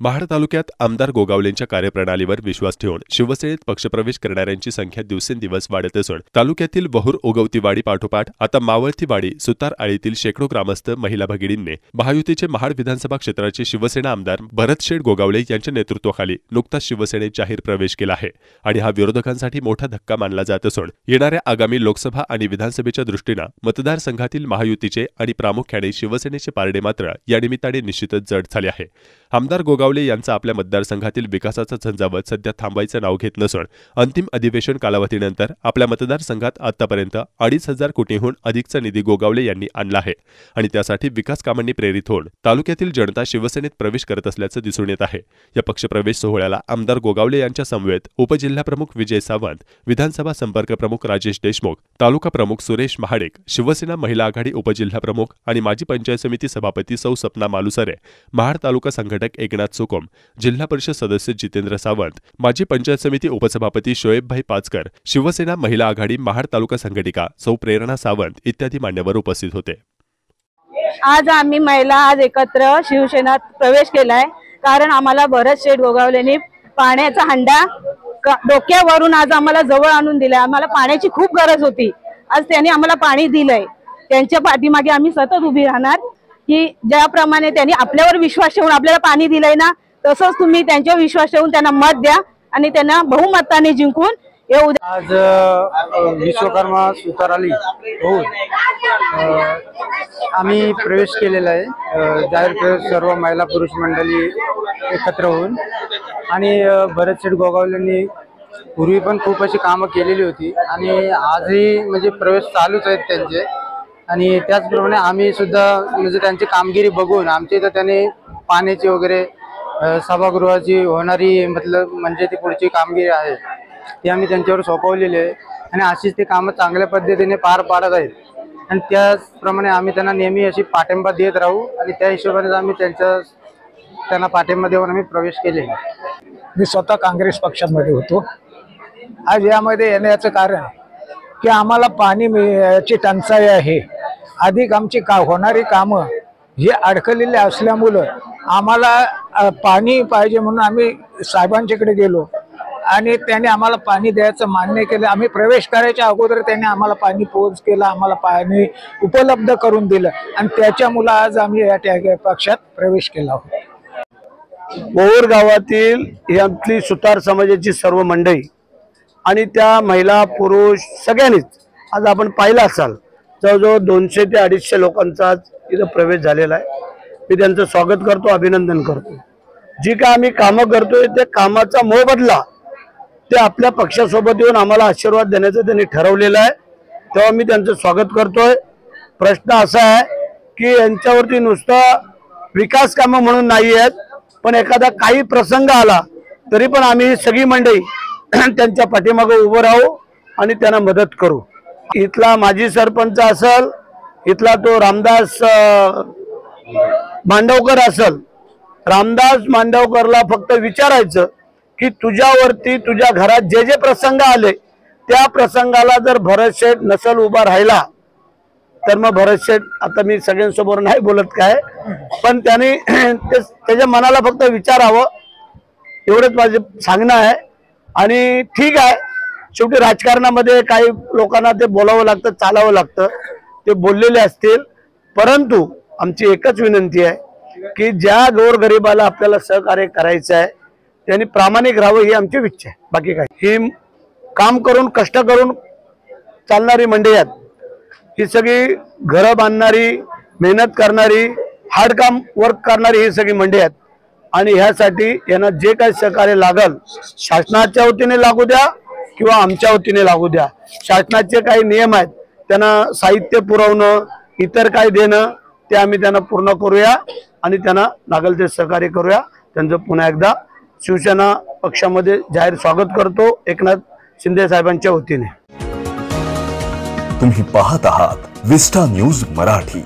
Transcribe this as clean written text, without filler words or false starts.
महाड तालुक्यात आमदार गोगावलेंच्या कार्यप्रणालीवर विश्वास ठेवून शिवसेनेत पक्षप्रवेश करणाऱ्यांची संख्या दिवसेंदिवस वाढत असून तालुक्यातील बहुर ओगवतीवाडी पाठोपाठ आता मावळतीवाडी सुतार आळीतील शेकडो ग्रामस्थ महिला भगिनींनी महायुतीचे महाड विधानसभा क्षेत्राचे शिवसेना आमदार भरतशेठ गोगावले यांच्या नेतृत्वाखाली नुकताच शिवसेनेत जाहीर प्रवेश केला आहे आणि हा विरोधकांसाठी मोठा धक्का मानला जात असून येणाऱ्या आगामी लोकसभा आणि विधानसभेच्या दृष्टीने मतदारसंघातील महायुतीचे आणि प्रामुख्याने शिवसेनेचे पारडे मात्र या निमित्ताने निश्चितच जड झाले आहे। आमदार गोगावले यांचा आपल्या मतदारसंघातील विकासाचा झंझावत सध्या थांबायचं नाव घेत नसून अंतिम अधिवेशन कालावधीनंतर आपल्या मतदारसंघात आतापर्यंत 2,500 कोटींहून अधिकचा निधी गोगावले यांनी आणला आहे आणि त्यासाठी विकास कामांनी प्रेरित होऊन तालुक्यातील जनता शिवसेनेत प्रवेश करत असल्याचं दिसून येत आहे। या पक्षप्रवेश सोहळ्याला आमदार गोगावले यांच्या समवेत उपजिल्हाप्रमुख विजय सावंत, विधानसभा संपर्क प्रमुख राजेश देशमुख, तालुका प्रमुख सुरेश महाडिक, शिवसेना महिला आघाडी उपजिल्हाप्रमुख आणि माजी पंचायत समिती सभापती सौ सपना मालुसरे, महाड तालुका संघटक एकनाथ सुकोम, जिल्हा परिषद सदस्य जितेंद्र सावंत, माजी पंचायत समिती उपसभापती शोएबभाई पाचकर, शिवसेना महिला आघाडी महाड तालुका संघटिका सौ प्रेरणा सावंत इत्यादी मान्यवर उपस्थित होते। आज आम्ही महिला आज एकत्र शिवसेनेत प्रवेश केलाय कारण आम्हाला भरतशेठ गोगावलेंनी पाण्याचा हंडा डोक्यावरून आज आम्हाला जवळ आणून दिलाय। आम्हाला पाण्याची खूप गरज होती, आज त्यांनी आम्हाला पाणी दिलंय। त्यांच्या पाठीमागे आम्ही सतत उभी राहणार की ज्याप्रमाणे त्यांनी आपल्यावर विश्वास ठेवून आपल्याला पाणी दिलंय ना, तसंच तुम्ही त्यांच्यावर विश्वास ठेवून त्यांना मत द्या आणि त्यांना बहुमताने जिंकून येऊ द्या। आज विश्वकर्मा सुतार आली आम्ही प्रवेश केलेला आहे। जाहीर प्रवेश सर्व महिला पुरुष मंडळी एकत्र होऊन आणि भरतशेठ गोगावलेंनी पूर्वी पण खूप अशी कामं केलेली होती आणि आजही म्हणजे प्रवेश चालूच आहेत त्यांचे आणि त्याचप्रमाणे आम्ही सुद्धा म्हणजे त्यांची कामगिरी बघून आमच्या इथं त्यांनी पाण्याची वगैरे सभागृहाची होणारी म्हणजे ती पुढची कामगिरी आहे ती आम्ही त्यांच्यावर सोपवलेली आहे आणि अशीच ते कामं चांगल्या पद्धतीने पार पाडत आहेत आणि त्याचप्रमाणे आम्ही त्यांना नेहमी अशी पाठिंबा देत राहू आणि त्या हिशोबाने आम्ही त्यांना पाठिंबा देऊन आम्ही प्रवेश केले। मी स्वतः काँग्रेस पक्षामध्ये होतो। आज यामध्ये येण्याचं कारण की आम्हाला पाण्याची टंचाई आहे, अधिक आमची होणारी कामं ही अडकलेली असल्यामुळं आम्हाला पाणी पाहिजे म्हणून आम्ही साहेबांच्याकडे गेलो आणि त्यांनी आम्हाला पाणी द्यायचं मान्य केलं। आम्ही प्रवेश करायच्या अगोदर त्यांनी आम्हाला पाणी पोच केलं, आम्हाला पाणी उपलब्ध करून दिलं आणि त्याच्यामुळे आज आम्ही या पक्षात प्रवेश केला आहोत। बहुर गावातील ही आपली सुतार समाजाची सर्व मंडळी आणि त्या महिला पुरुष सगळ्यांनीच आज आपण पाहिलं असाल जवळजवळ 200 ते 250 लोकांचा इथं प्रवेश झालेला आहे। मी त्यांचं स्वागत करतो, अभिनंदन करतो। जी काय आम्ही कामं करतोय त्या कामाचा मोबदला ते आपल्या पक्षासोबत येऊन आम्हाला आशीर्वाद देण्याचं त्यांनी ठरवलेलं आहे, तेव्हा मी त्यांचं स्वागत करतोय। प्रश्न असा आहे की यांच्यावरती नुसतं विकास कामं म्हणून नाही आहेत, पण एखादा काही प्रसंग आला तरी पण आम्ही सगळी मंडळी त्यांच्या पाठीमागे उभं राहू आणि त्यांना मदत करू। इथला माजी सरपंच असेल, इथला तो रामदास मांडवकर असेल, रामदास मांडवकरला फक्त विचारायचं की तुझ्यावरती तुझ्या घरात जे जे प्रसंग आले त्या प्रसंगाला जर भरतशेठ नसल उभा राहिला तर मग भरतशेठ, आता मी सगळ्यांसमोर नाही बोलत काय, पण त्याने त्याच्या मनाला फक्त विचारावं एवढंच माझं सांगणं आहे। आणि ठीक आहे, शेवटी राजकारणामध्ये काही लोकांना ते बोलावं लागतं, चालावं लागतं, ते बोललेले असतील, परंतु आमची एकच विनंती आहे की ज्या गोरगरिबाला आपल्याला सहकार्य करायचं आहे त्यांनी प्रामाणिक राहावं ही आमची इच्छा आहे। बाकी काय, ही काम करून कष्ट करून चालणारी मंडळी आहेत, ही सगळी घरं बांधणारी, मेहनत करणारी, हार्ड काम वर्क करणारी ही सगळी मंडळी आहेत आणि ह्यासाठी यांना जे काही सहकार्य लागल शासनाच्या वतीने लागू द्या किंवा आमच्या वतीने लागू द्या। शासनाचे काही नियम आहेत, त्यांना साहित्य पुरवणं, इतर काय देणं ते आम्ही त्यांना पूर्ण करूया आणि त्यांना लागल ते सहकार्य करूया। त्यांचं पुन्हा एकदा शिवसेना पक्षामध्ये जाहीर स्वागत करतो एकनाथ शिंदे साहेबांच्या वतीने। तुम्ही पाहत आहात विस्टा न्यूज मराठी।